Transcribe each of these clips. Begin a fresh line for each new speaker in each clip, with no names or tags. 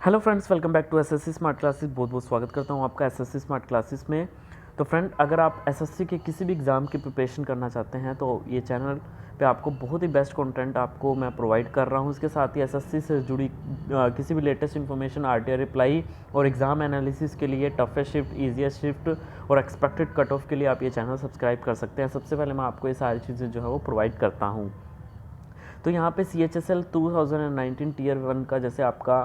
Hello friends, welcome back to SSC smart classes. बहुत बहुत स्वागत करता हूं आपका एसएससी स्मार्ट क्लासेस में। तो फ्रेंड, अगर आप एसएससी के किसी भी एग्ज़ाम की प्रिपरेशन करना चाहते हैं तो ये चैनल पे आपको बहुत ही बेस्ट कंटेंट आपको मैं प्रोवाइड कर रहा हूं। इसके साथ ही एसएससी से जुड़ी किसी भी लेटेस्ट इन्फॉर्मेशन, आरटीआई रिप्लाई और एग्ज़ाम एनालिसिस के लिए टफेस्ट शिफ्ट, ईजीएस्ट शिफ्ट और एक्सपेक्टेड कट ऑफ के लिए आप ये चैनल सब्सक्राइब कर सकते हैं। सबसे पहले मैं आपको ये सारी चीज़ें जो है वो प्रोवाइड करता हूँ। तो यहाँ पे CHSL 2019 टीयर 1 का जैसे आपका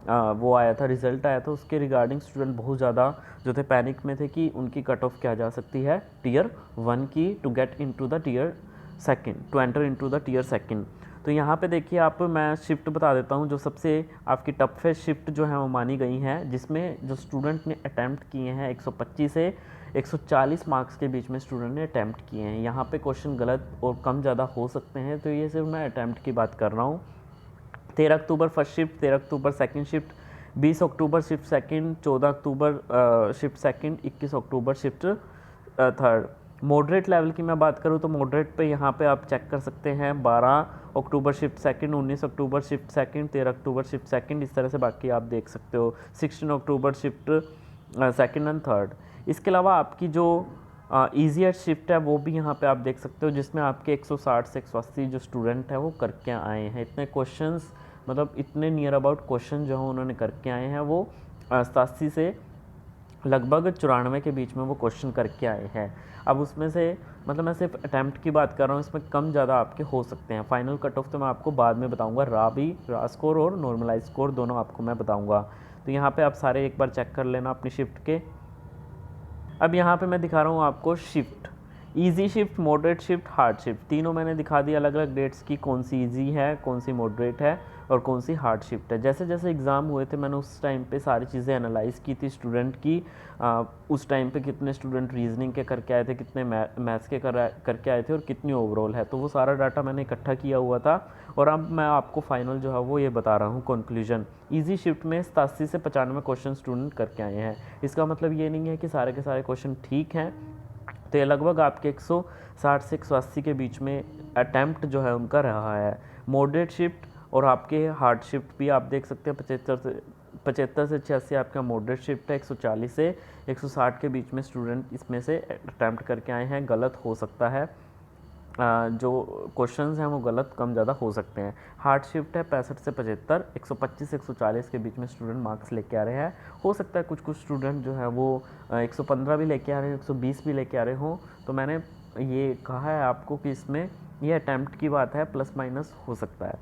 वो आया था, रिज़ल्ट आया था, उसके रिगार्डिंग स्टूडेंट बहुत ज़्यादा जो थे पैनिक में थे कि उनकी कट ऑफ क्या जा सकती है टीयर 1 की, to get into the tier second, to enter into the tier second. तो यहाँ पे देखिए, आप मैं शिफ्ट बता देता हूँ जो सबसे आपकी टफेस्ट शिफ्ट जो है वो मानी गई है, जिसमें जो स्टूडेंट ने अटैम्प्ट किए हैं 125 से 140 मार्क्स के बीच में स्टूडेंट ने अटैम्प्ट किए हैं। यहाँ पे क्वेश्चन गलत और कम ज़्यादा हो सकते हैं, तो ये सिर्फ मैं अटैम्प्ट की बात कर रहा हूँ। 13 October first shift, 13 October second shift, 20 अक्टूबर शिफ्ट सेकंड, 14 अक्टूबर शिफ्ट सेकंड, 21 अक्टूबर शिफ्ट थर्ड। मॉडरेट लेवल की मैं बात करूँ तो मॉडरेट पे यहाँ पे आप चेक कर सकते हैं 12 अक्टूबर शिफ्ट सेकंड, 19 अक्टूबर शिफ्ट सेकंड, 13 अक्टूबर शिफ्ट सेकंड, इस तरह से बाकी आप देख सकते हो 16 अक्टूबर शिफ्ट सेकंड एंड थर्ड। इसके अलावा आपकी जो ईजीएस्ट शिफ्ट है वो भी यहाँ पे आप देख सकते हो, जिसमें आपके 160 से 180 जो स्टूडेंट है वो करके आए हैं। इतने क्वेश्चंस, मतलब इतने नियर अबाउट क्वेश्चन जो है उन्होंने करके आए हैं, वो 87 से लगभग 94 के बीच में वो क्वेश्चन करके आए हैं। अब उसमें से मतलब मैं सिर्फ अटैम्प्ट की बात कर रहा हूँ, इसमें कम ज़्यादा आपके हो सकते हैं। फाइनल कट ऑफ तो मैं आपको बाद में बताऊँगा, रा स्कोर और नॉर्मलाइज स्कोर दोनों आपको मैं बताऊँगा। तो यहाँ पे आप सारे एक बार चेक कर लेना अपनी शिफ्ट के। अब यहाँ पे मैं दिखा रहा हूँ आपको shift, easy shift, moderate shift, hard shift, तीनों मैंने दिखा दी अलग अलग डेट्स की, कौन सी इजी है, कौन सी मॉडरेट है और कौन सी हार्ड शिफ्ट है। जैसे जैसे एग्ज़ाम हुए थे मैंने उस टाइम पे सारी चीज़ें एनालाइज़ की थी स्टूडेंट की। उस टाइम पे कितने स्टूडेंट रीजनिंग के करके आए थे, कितने मैथ्स के करके आए थे और कितनी ओवरऑल है, तो वो सारा डाटा मैंने इकट्ठा किया हुआ था। और अब मैं आपको फाइनल जो है वो ये बता रहा हूँ कंक्लूजन। इजी शिफ्ट में 87 से 95 क्वेश्चन स्टूडेंट करके आए हैं। इसका मतलब ये नहीं है कि सारे के सारे क्वेश्चन ठीक हैं, तो ये लगभग आपके 160 से 180 के बीच में अटैम्प्ट जो है उनका रहा है। मॉडरेट शिफ्ट और आपके हार्ड शिफ्ट भी आप देख सकते हैं, 75 से 86 आपका मॉडरेट शिफ्ट है, 140 से 160 के बीच में स्टूडेंट इसमें से अटैम्प्ट करके आए हैं। गलत हो सकता है, जो क्वेश्चंस हैं वो गलत कम ज़्यादा हो सकते हैं। हार्ड शिफ्ट है 65 से 75, 125 से 140 के बीच में स्टूडेंट मार्क्स लेके आ रहे हैं। हो सकता है कुछ कुछ स्टूडेंट जो है वो 115 भी लेके आ रहे हैं, 120 भी लेके आ रहे हों। तो मैंने ये कहा है आपको कि इसमें ये अटैम्प्ट की बात है, प्लस माइनस हो सकता है।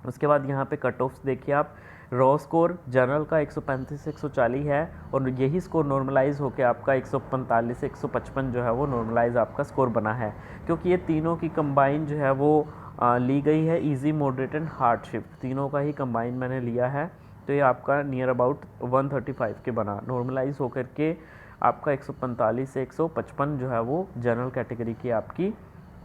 उसके बाद यहाँ पे कट ऑफ्स देखिए आप, रॉ स्कोर जनरल का 135 से 140 है और यही स्कोर नॉर्मलाइज होकर आपका 145 से 155 जो है वो नॉर्मलाइज आपका स्कोर बना है, क्योंकि ये तीनों की कंबाइन जो है वो ली गई है। Easy, moderate and hard shift तीनों का ही कंबाइन मैंने लिया है, तो ये आपका नियर अबाउट 135 के बना। नॉर्मलाइज होकर के आपका 145 से 155 जो है वो जनरल कैटेगरी की आपकी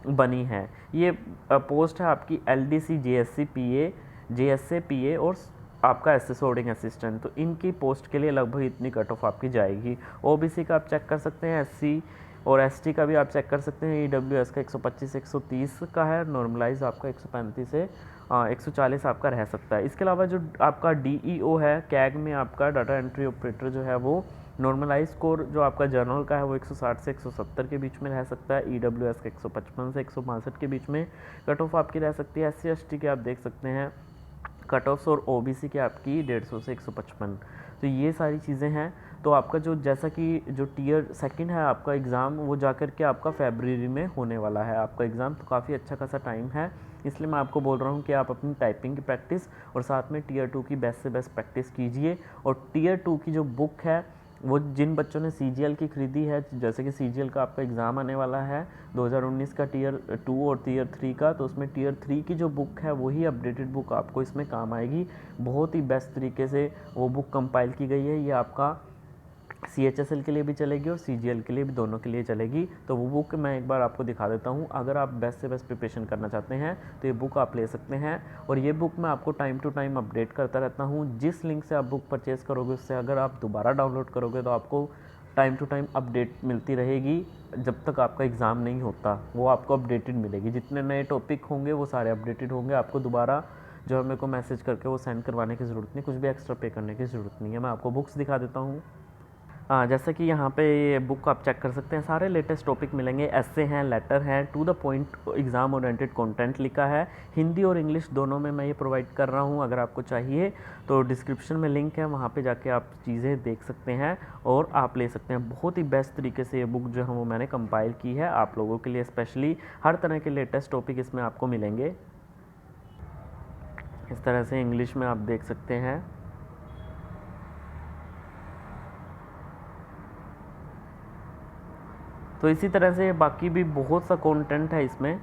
बनी है। ये पोस्ट है आपकी LDC, JSC PA, JSA PA और आपका SS ऑडिंग असिस्टेंट। तो इनकी पोस्ट के लिए लगभग इतनी कट ऑफ आपकी जाएगी। OBC का आप चेक कर सकते हैं, SC और ST का भी आप चेक कर सकते हैं। EWS का 125 से 130 का है, नॉर्मलाइज आपका 135 से 140 आपका रह सकता है। इसके अलावा जो आपका DEO है, कैग में आपका डाटा एंट्री ऑपरेटर जो है वो नॉर्मलाइज स्कोर जो आपका जनरल का है वो 160 से 170 के बीच में रह सकता है। EWS का 155 से 162 के बीच में कट ऑफ आपकी रह सकती है। SC ST के आप देख सकते हैं कट ऑफ्स, और OBC की आपकी 150 से 155। तो ये सारी चीज़ें हैं। तो आपका जो जैसा कि जो टीयर सेकंड है आपका एग्ज़ाम, वो जाकर के आपका फरवरी में होने वाला है आपका एग्ज़ाम, तो काफ़ी अच्छा खासा टाइम है। इसलिए मैं आपको बोल रहा हूँ कि आप अपनी टाइपिंग की प्रैक्टिस और साथ में टीयर 2 की बेस्ट से बेस्ट प्रैक्टिस कीजिए। और टीयर 2 की जो बुक है वो जिन बच्चों ने CGL की खरीदी है, जैसे कि CGL का आपका एग्ज़ाम आने वाला है 2019 का टीयर 2 और टीयर 3 का, तो उसमें टीयर 3 की जो बुक है वही अपडेटेड बुक आपको इसमें काम आएगी। बहुत ही बेस्ट तरीके से वो बुक कंपाइल की गई है। ये आपका CHSL के लिए भी चलेगी और CGL के लिए भी, दोनों के लिए चलेगी। तो वो बुक मैं एक बार आपको दिखा देता हूँ। अगर आप बेस्ट से बेस्ट प्रिपरेशन करना चाहते हैं तो ये बुक आप ले सकते हैं, और ये बुक मैं आपको टाइम टू टाइम अपडेट करता रहता हूँ। जिस लिंक से आप बुक परचेज़ करोगे उससे अगर आप दोबारा डाउनलोड करोगे तो आपको टाइम टू टाइम अपडेट मिलती रहेगी। जब तक आपका एग्ज़ाम नहीं होता वो आपको अपडेटेड मिलेगी। जितने नए टॉपिक होंगे वो सारे अपडेटेड होंगे, आपको दोबारा जो मेरे को मैसेज करके वो सेंड करवाने की ज़रूरत नहीं, कुछ भी एक्स्ट्रा पे करने की ज़रूरत नहीं है। मैं आपको बुक्स दिखा देता हूँ। जैसे कि यहाँ पे ये बुक आप चेक कर सकते हैं, सारे लेटेस्ट टॉपिक मिलेंगे, ऐसे हैं, लेटर हैं, to the point exam oriented content लिखा है। हिंदी और इंग्लिश दोनों में मैं ये प्रोवाइड कर रहा हूँ। अगर आपको चाहिए तो डिस्क्रिप्शन में लिंक है, वहाँ पे जाके आप चीज़ें देख सकते हैं और आप ले सकते हैं। बहुत ही बेस्ट तरीके से ये बुक जो है वो मैंने कंपाइल की है आप लोगों के लिए स्पेशली। हर तरह के लेटेस्ट टॉपिक इसमें आपको मिलेंगे। इस तरह से इंग्लिश में आप देख सकते हैं। तो इसी तरह से बाकी भी बहुत सा कंटेंट है इसमें।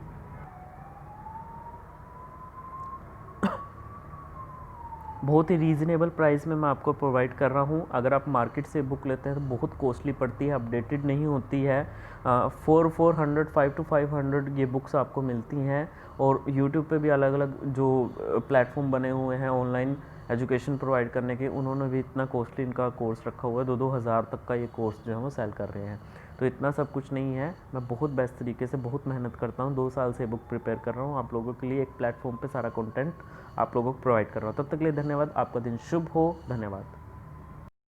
बहुत ही रीज़नेबल प्राइस में मैं आपको प्रोवाइड कर रहा हूँ। अगर आप मार्केट से बुक लेते हैं तो बहुत कॉस्टली पड़ती है, अपडेटेड नहीं होती है। 400 5 to 500 ये बुक्स आपको मिलती हैं। और यूट्यूब पे भी अलग अलग जो प्लेटफॉर्म बने हुए हैं ऑनलाइन एजुकेशन प्रोवाइड करने के, उन्होंने भी इतना कॉस्टली इनका कोर्स रखा हुआ है, 2-2 हज़ार तक का ये कोर्स जो है वो सेल कर रहे हैं। तो इतना सब कुछ नहीं है। मैं बहुत बेस्ट तरीके से बहुत मेहनत करता हूँ, 2 साल से बुक प्रिपेयर कर रहा हूँ आप लोगों के लिए, एक प्लेटफॉर्म पे सारा कंटेंट आप लोगों को प्रोवाइड कर रहा हूँ। तब तक के लिए धन्यवाद। आपका दिन शुभ हो। धन्यवाद।